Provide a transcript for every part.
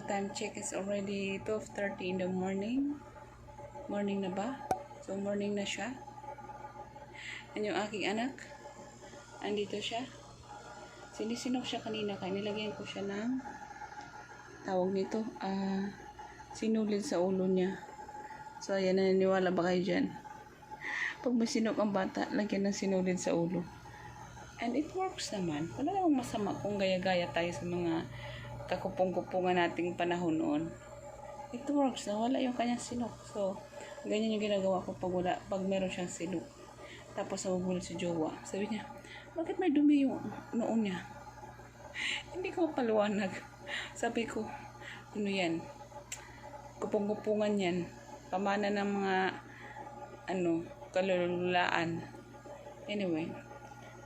time check is already 12:30 in the morning. Morning na ba? So, morning na siya. And yung aking anak, andito siya. Sinisinok siya kanina kaya nilagyan ko siya ng tawag nito, sinulid sa ulo niya. So, ayan, naniniwala ba kayo dyan? Pag may sinok ang bata, lagyan ng sinulid sa ulo. And it works naman. Wala namang masama kung gaya-gaya tayo sa mga kakupong-kupungan nating panahon noon. It works na wala yung kanyang sinok. So, ganyan yung ginagawa ko pag meron siyang sinok. Tapos nabubulit si jowa. Sabi niya, bakit may dumi yung noon niya? Hindi ko paliwanag. Sabi ko, ano yan? Kupong-kupungan yan. Pamana ng mga kalululaan. Anyway,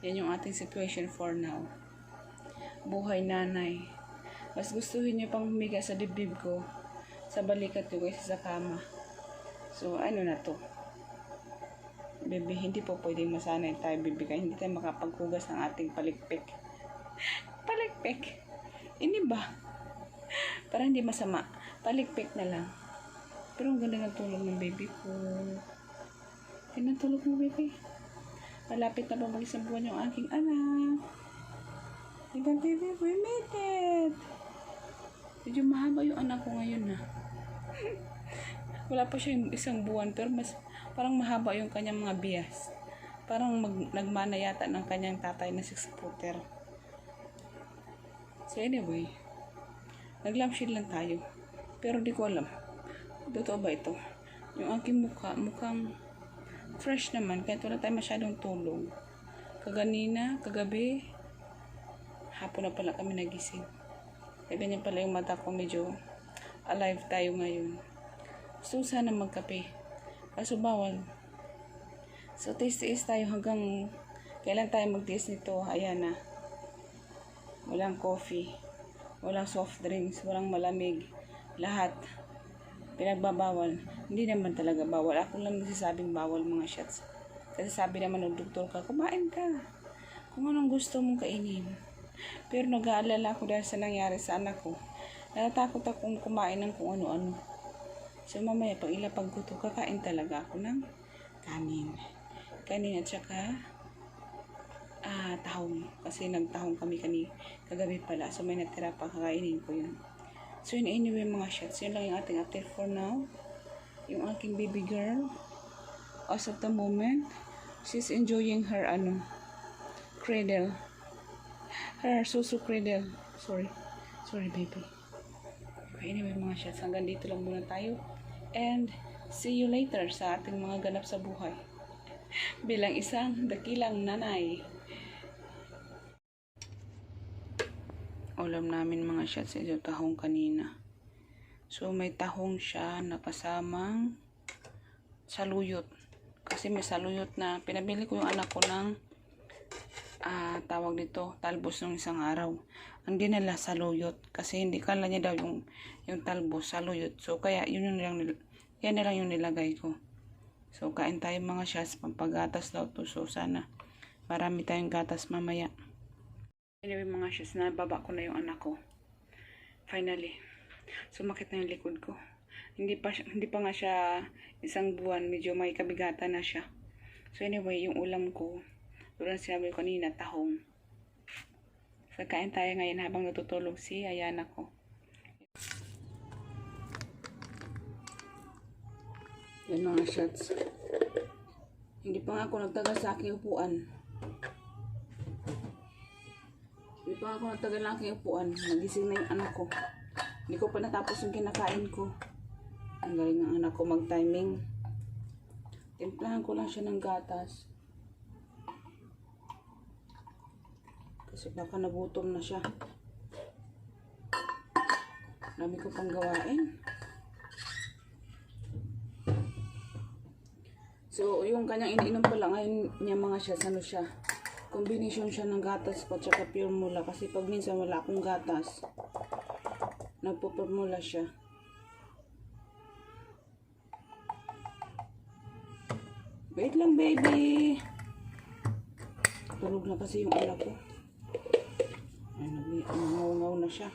yan yung ating situation for now. Buhay nanay. Mas gustuhin niyo pang humiga sa dibdib ko, sa balikat ko kaysa sa kama. So, ano na to? Baby, hindi po pwedeng masanay tayo, baby, kaya hindi tayo makapaghugas ng ating palikpik. Palikpik? Ini ba? Para hindi masama. Palikpik na lang. Pero ang ganda ng tulog ng baby ko. Yan ang tulog ng baby. Malapit na pa mag-isang buwan yung aking anak. Diba, baby? We made it! Medyo mahaba yung anak ko ngayon na. Wala pa siya yung isang buwan pero mas parang mahaba yung kanyang mga bias. Parang nagmana yata ng kanyang tatay na 6-footer. So anyway, nag-lampshade lang tayo. Pero di ko alam. Totoo ba ito? Yung aking mukha, mukhang fresh naman. Kaya wala tayo masyadong tulog. Kagabi, hapon na pala kami nagising. Kaya ganyan pala yung mata ko, medyo alive tayo ngayon. Gusto sana magkape. Kaso bawal. So, tiis-tiis tayo hanggang kailan tayo magtiis nito. Ayan na. Walang coffee. Walang soft drinks. Walang malamig. Lahat. Pinagbabawal. Hindi naman talaga bawal. Ako lang nagsasabing bawal mga shots. Kasi sabi naman ng doktor ka, kumain ka. Kung anong gusto mong kainin. Pero nag-aalala ko dahil sa nangyari sa anak ko. Natatakot akong kumain ng kung ano-ano. So mamaya pag ilapag ko to, kakain talaga ako ng kanin. Kanin at saka tahong. Kasi nagtahong kami kagabi pala. So may natira pa, kakainin ko yun. So yun, anyway mga shots, yun lang yung ating update for now. Yung aking baby girl, as of the moment, she's enjoying her cradle. Her susu cradle. Sorry baby. Okay, anyway mga shots, hanggang dito lang muna tayo. And see you later sa ating mga ganap sa buhay. Bilang isang dakilang nanay. Ulam namin mga shots, ito tahong kanina. So may tahong siya na kasamang saluyot. Kasi may saluyot na pinabili ko yung anak ko ng tawag dito, talbos ng isang araw. Ang dinala saluyot kasi hindi kala niya daw yung talbos saluyot. So kaya yan na lang yung nilagay ko. So kain tayo mga shots, pampagatas daw to. So sana marami tayong gatas mamaya. Anyway mga shots, nababa ko na yung anak ko. Finally. Sumakit na yung likod ko. Hindi pa nga siya isang buwan, medyo may kabigatan na siya. So anyway, yung ulam ko, tulad sinabi ko kanina, tahong. So, kain tayo ngayon habang natutulog si Ayana ko. Yan mga shots. Hindi pa nga ako nagtagal sa aking upuan. Nagising na yung anak ko. Hindi ko pa natapos yung kinakain ko. Ang galing ng anak ko mag-timing. Timplahan ko lang siya ng gatas. Kasi baka nagutom na siya. Dami ko pang gawain. So, yung kanyang iniinom pala ngayon niya mga siya, ano siya? Combination siya ng gatas at saka pure mula. Kasi pag minsan wala akong gatas, nagpo-formula siya. Wait lang, baby. Tulog na kasi yung anak ko. 'Ngaw na siya.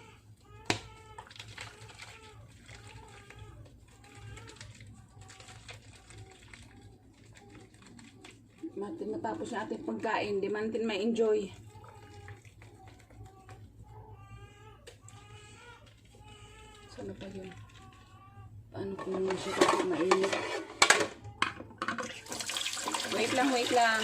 Matapos na ating pagkain, di man natin may enjoy. Sana pa yun? Paano ko naman siya kasi mainit? Wait lang, wait lang.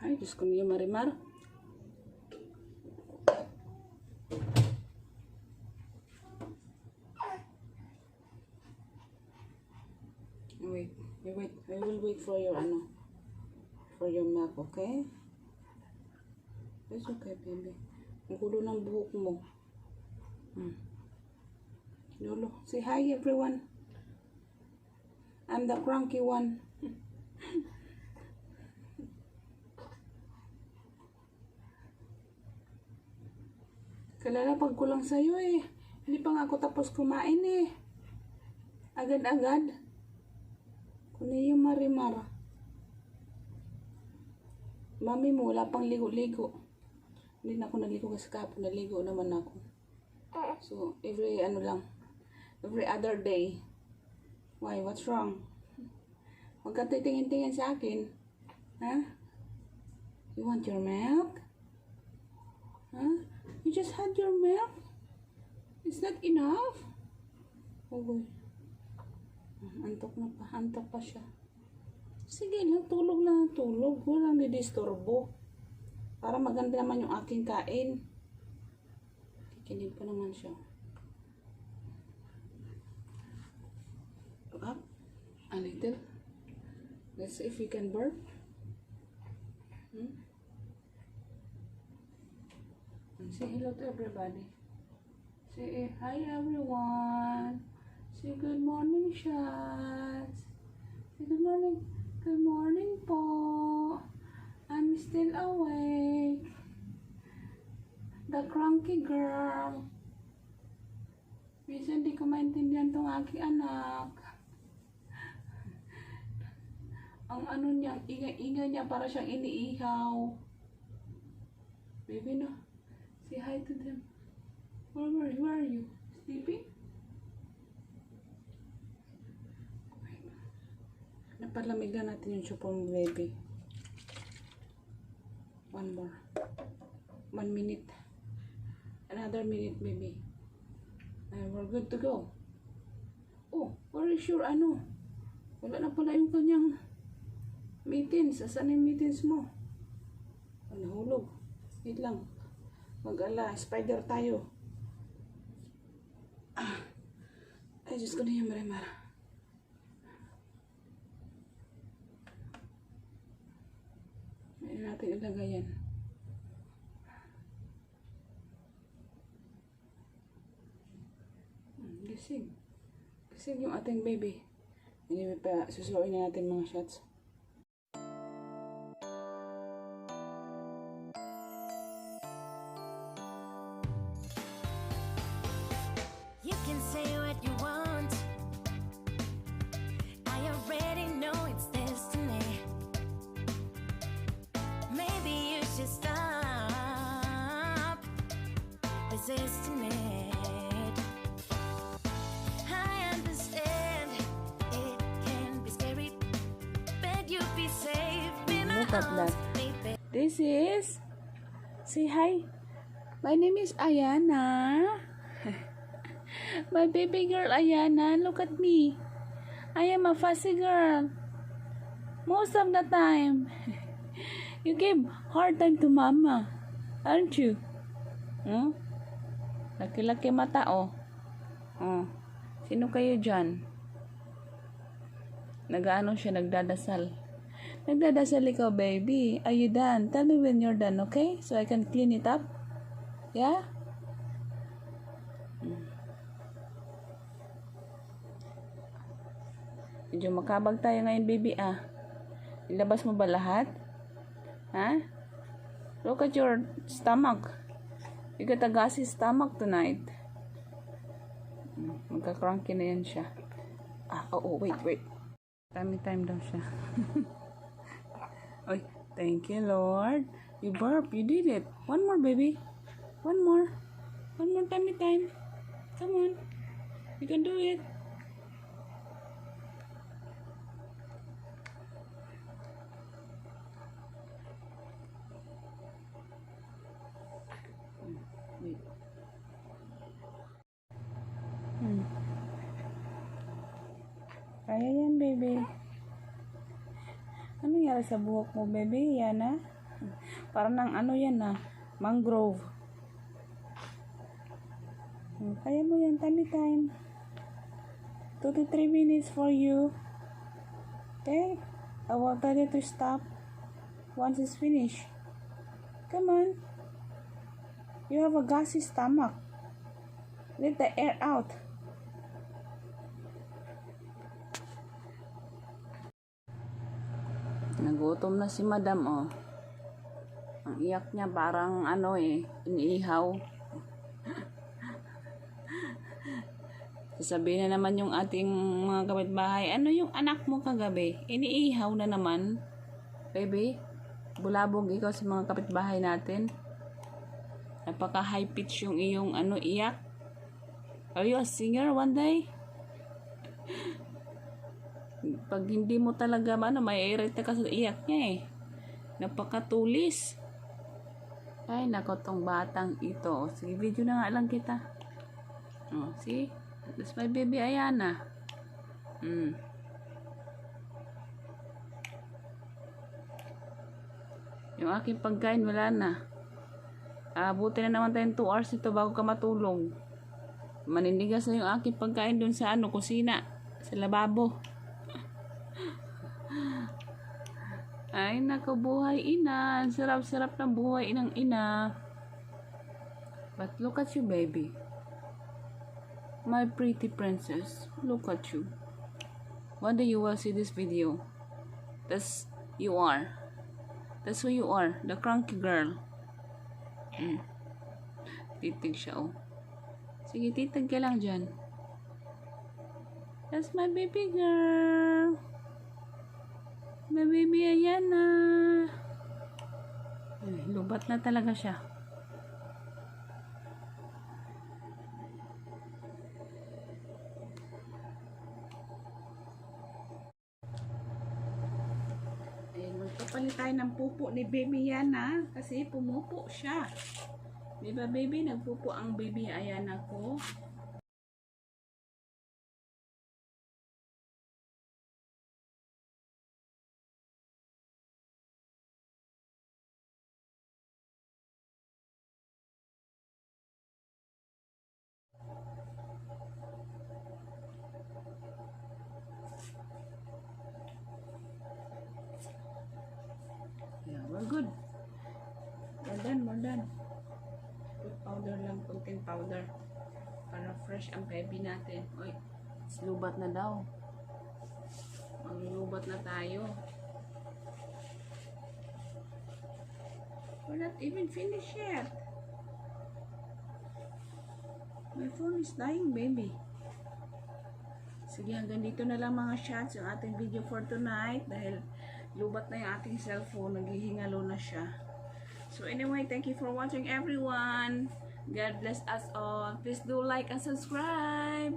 Ay, Diyos ko niya, Marimar. Wait. I will wait for your, for your milk, okay? It's okay, baby. Ang gulo ng buhok mo. Lolo, say hi, everyone. I'm the cranky one. Kalala pag kulang sa'yo eh. Hindi pa nga ako tapos kumain eh. Agad-agad. Kunin yung Marimar. Mami mo, wala pang ligo-ligo. Hindi na ako naligo kasi kapon. Naligo naman ako. So, every other day. Why? What's wrong? Huwag ka titingin-tingin sa akin. Huh? You want your milk? Huh? You just had your milk? It's not enough? Oh boy. Antok pa siya. Sige lang, tulog lang, tulog. Walang didisturbo. Para maganda naman yung aking kain. Kikinig pa naman siya. Up. A little. Let's see if we can burp. Say hello to everybody. Say hi everyone. Say good morning, shots. Say good morning. Good morning po. I'm still awake. The cranky girl. Minsan di ko maintindihan tong aking anak. Ang ano niya, ingay niya para siyang iniihaw. Baby, no? Say hi to them. Where are you? Sleeping? Napalamigan natin yung chupon, baby. One more. 1 minute. Another minute, baby. And we're good to go. Oh, where is your ano? Wala na pala yung kanyang mittens. Asan yung mittens mo? Oh, nahulog. Wait lang. Mag-ala. Spider tayo. Ay, Diyos ko na yung Marimar. May natin ilagay yan. Gising. Gising yung ating baby. Anyway pa, susuoin na natin mga shots. You can say what you want. I already know it's destiny. Maybe you should stop resisting it. I understand it can be scary, but you'll be safe in my Look at that. arms, baby. This is... Say hi. My name is Ayana. My baby girl Ayana, look at me. I am a fussy girl. Most of the time. You give hard time to mama, aren't you? Laki-laki mata, oh. Sino kayo dyan? Nag-ano siya, nagdadasal. Nagdadasal ikaw, baby. Are you done? Tell me when you're done, okay? So I can clean it up. Yeah? Medyo makabag tayo ngayon, baby, ah. Ilabas mo ba lahat? Ha? Look at your stomach. You got a gassy stomach tonight. Magka-cranky na yan siya. Wait. Time daw siya. Oy, thank you, Lord. You burp. You did it. One more, baby. One more. One more tummy time. Come on. You can do it. Kaya yan, baby. Ano nangyari sa buhok mo, baby? Yan, ha? Parang ng ano yan, ha? Mangrove. Kaya mo yan, time. 2 to 3 minutes for you. Okay? I will tell you to stop once it's finished. Come on. You have a gassy stomach. Let the air out. Nagutom na si madam, oh. Ang iyak niya parang ano iniihaw. Sasabihin na naman yung ating mga kapitbahay, ano yung anak mo kagabi? Iniihaw na naman. Baby, bulabog ikaw sa mga kapitbahay natin. Napaka high pitch yung iyong iyak. Are you a singer one day? Pag hindi mo talaga may irita ka sa iyak niya Napakatulis. Ay, nako tong batang ito. Sige, video na nga lang kita. Oh, see? That's my baby Ayana. Yung aking pagkain wala na. Buti na naman tayong 2 hours ito bago ka matulog. Maninigas na yung aking pagkain dun sa kusina. Sa lababo. Ay, nako, buhay ina. Sarap-sarap ng buhay ng ina. But look at you, baby. My pretty princess. Look at you. One day you will see this video. That's you are. That's who you are. The cranky girl. Titig siya, oh. Sige, titig ka lang dyan. That's my baby girl. My baby Ayana. Lubat na talaga siya. Ayan, magpapalit tayo ng pupo ni baby Ayana kasi pumupo siya. Diba baby? Nagpupo ang baby Ayana ko. Yeah, we're good. We're done. Put powder lang, konting powder. Para fresh ang baby natin. Uy, lubat na daw. Maglulubat na tayo. We're not even finished yet. My phone is dying, baby. Sige, hanggang dito na lang mga shots yung ating video for tonight. Dahil lubat na yung ating cellphone. Naghihingalo na siya. So anyway, thank you for watching everyone. God bless us all. Please do like and subscribe.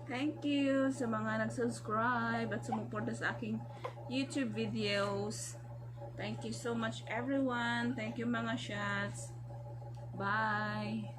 Thank you sa mga nag-subscribe at sumuporta sa aking YouTube videos. Thank you so much everyone. Thank you mga shots. Bye.